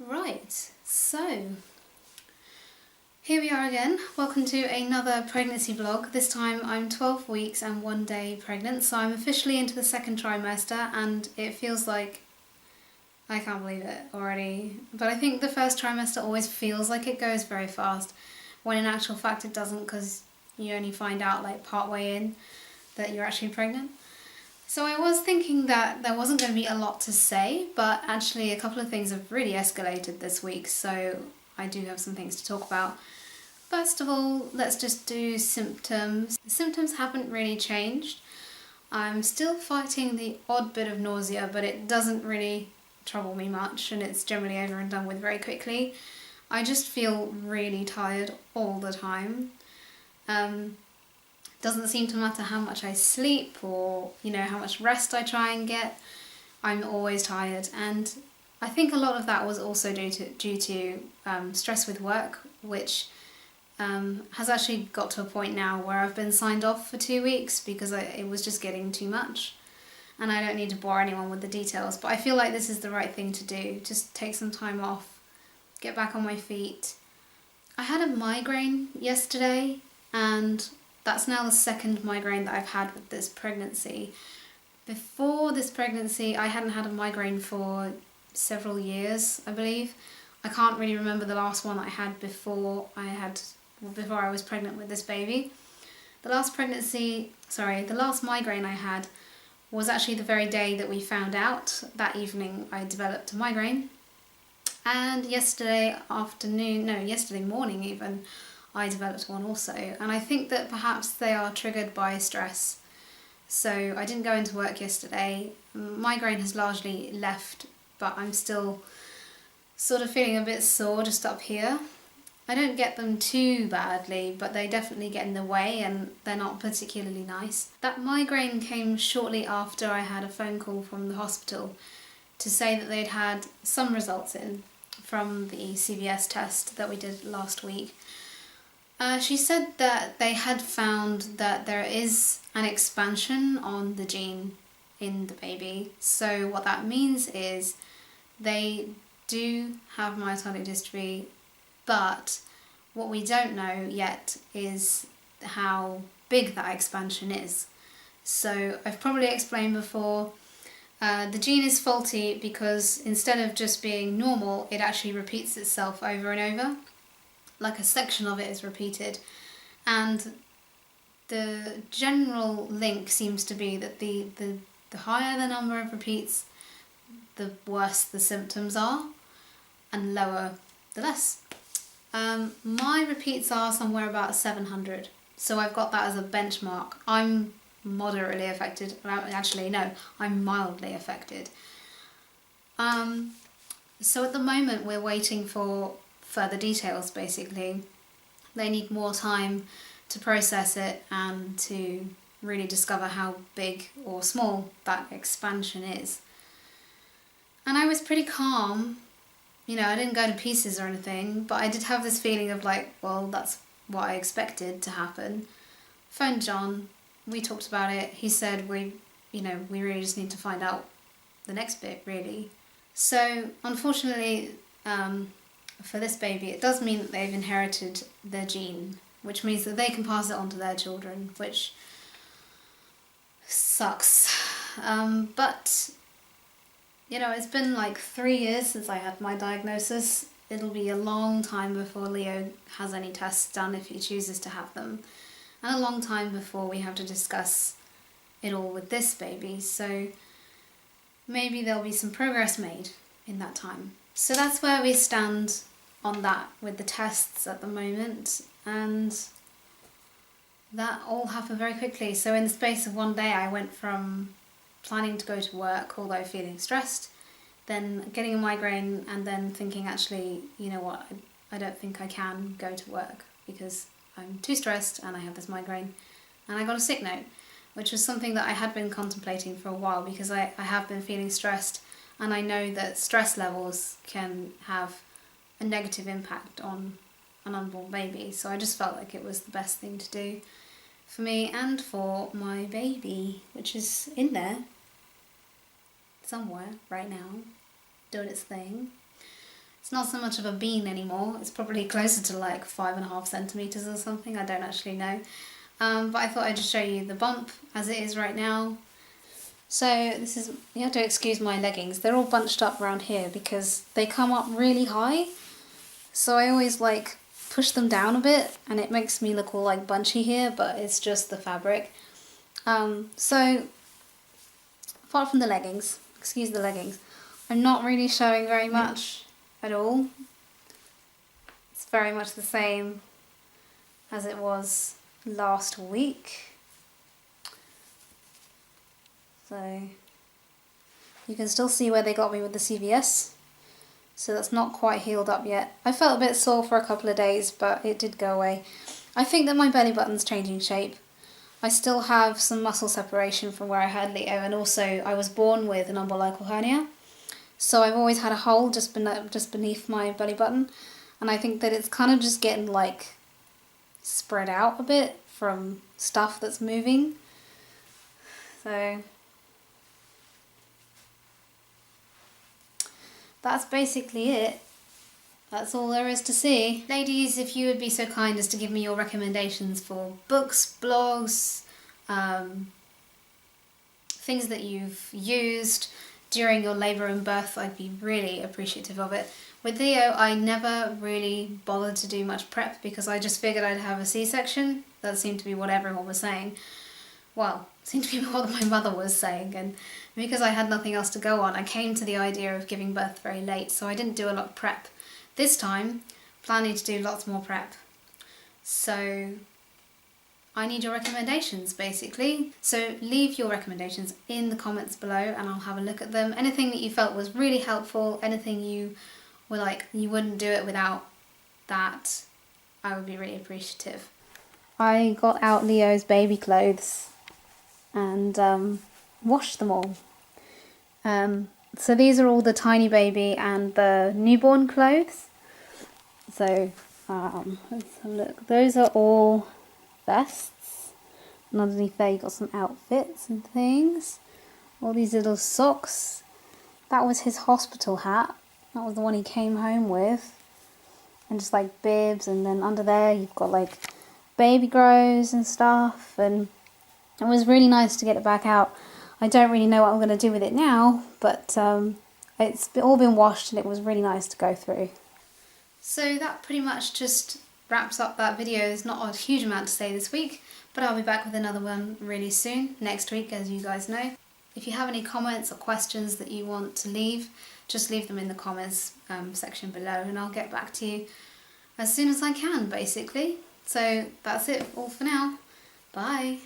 Right, so here we are again. Welcome to another pregnancy vlog. This time I'm 12 weeks and 1 day pregnant, so I'm officially into the second trimester and it feels like I can't believe it already. But I think the first trimester always feels like it goes very fast, when in actual fact it doesn't, because you only find out like part way in that you're actually pregnant. So I was thinking that there wasn't going to be a lot to say, but actually a couple of things have really escalated this week, so I do have some things to talk about. First of all, let's just do symptoms. The symptoms haven't really changed. I'm still fighting the odd bit of nausea, but it doesn't really trouble me much, and it's generally over and done with very quickly. I just feel really tired all the time. Doesn't seem to matter how much I sleep or, how much rest I try and get. I'm always tired, and I think a lot of that was also due to stress with work, which has actually got to a point now where I've been signed off for 2 weeks because it was just getting too much. And I don't need to bore anyone with the details, but I feel like this is the right thing to do. Just take some time off, get back on my feet. I had a migraine yesterday, and that's now the second migraine that I've had with this pregnancy. Before this pregnancy, I hadn't had a migraine for several years, I believe. I can't really remember the last one I had before I was pregnant with this baby. The last migraine I had was actually the very day that we found out. That evening I developed a migraine. And yesterday morning even, I developed one also, and I think that perhaps they are triggered by stress. So I didn't go into work yesterday. Migraine has largely left, but I'm still sort of feeling a bit sore just up here. I don't get them too badly, but they definitely get in the way and they're not particularly nice. That migraine came shortly after I had a phone call from the hospital to say that they'd had some results in from the CVS test that we did last week. She said that they had found that there is an expansion on the gene in the baby. So what that means is they do have myototic dystrophy, but what we don't know yet is how big that expansion is. So I've probably explained before, the gene is faulty because instead of just being normal, it actually repeats itself over and over. Like a section of it is repeated, and the general link seems to be that the higher the number of repeats, the worse the symptoms are, and lower the less. My repeats are somewhere about 700, so I've got that as a benchmark. I'm moderately affected. Actually, no, I'm mildly affected. So at the moment we're waiting for further details, basically. They need more time to process it and to really discover how big or small that expansion is. And I was pretty calm. I didn't go to pieces or anything, but I did have this feeling of like, well, that's what I expected to happen. Phoned John, we talked about it. He said we really just need to find out the next bit, really. So unfortunately, for this baby, it does mean that they've inherited their gene, which means that they can pass it on to their children, which sucks. But it's been like 3 years since I had my diagnosis. It'll be a long time before Leo has any tests done if he chooses to have them, and a long time before we have to discuss it all with this baby, so maybe there'll be some progress made in that time. So that's where we stand on that with the tests at the moment, and that all happened very quickly. So in the space of 1 day I went from planning to go to work, although feeling stressed, then getting a migraine, and then thinking, actually, you know what, I don't think I can go to work because I'm too stressed and I have this migraine. And I got a sick note, which was something that I had been contemplating for a while because I have been feeling stressed, and I know that stress levels can have a negative impact on an unborn baby. So I just felt like it was the best thing to do for me and for my baby, which is in there somewhere right now, doing its thing. It's not so much of a bean anymore. It's probably closer to like 5.5 centimeters or something. I don't actually know. But I thought I'd just show you the bump as it is right now. So this is, you have to excuse my leggings. They're all bunched up around here because they come up really high. So I always like push them down a bit and it makes me look all like bunchy here, but it's just the fabric. So apart from the leggings, excuse the leggings, I'm not really showing very much at all. It's very much the same as it was last week. So you can still see where they got me with the CVS. So that's not quite healed up yet. I felt a bit sore for a couple of days, but it did go away. I think that my belly button's changing shape. I still have some muscle separation from where I had Leo, and also I was born with an umbilical hernia. So I've always had a hole just beneath my belly button, and I think that it's kind of just getting like spread out a bit from stuff that's moving. So that's basically it. That's all there is to see. Ladies, if you would be so kind as to give me your recommendations for books, blogs, things that you've used during your labour and birth, I'd be really appreciative of it. With Leo, I never really bothered to do much prep because I just figured I'd have a C-section. That seemed to be what everyone was saying. Well, it seemed to be what my mother was saying, and because I had nothing else to go on, I came to the idea of giving birth very late, so I didn't do a lot of prep. This time, planning to do lots more prep. So I need your recommendations, basically. So leave your recommendations in the comments below and I'll have a look at them. Anything that you felt was really helpful, anything you were like, you wouldn't do it without that, I would be really appreciative. I got out Leo's baby clothes and washed them all. So these are all the tiny baby and the newborn clothes. So let's have a look. Those are all vests, and underneath there you've got some outfits and things. All these little socks. That was his hospital hat. That was the one he came home with. And just like bibs, and then under there you've got like baby grows and stuff, and it was really nice to get it back out. I don't really know what I'm going to do with it now, but it's all been washed and it was really nice to go through. So that pretty much just wraps up that video. There's not a huge amount to say this week, but I'll be back with another one really soon, next week, as you guys know. If you have any comments or questions that you want to leave, just leave them in the comments section below and I'll get back to you as soon as I can, basically. So that's it all for now. Bye!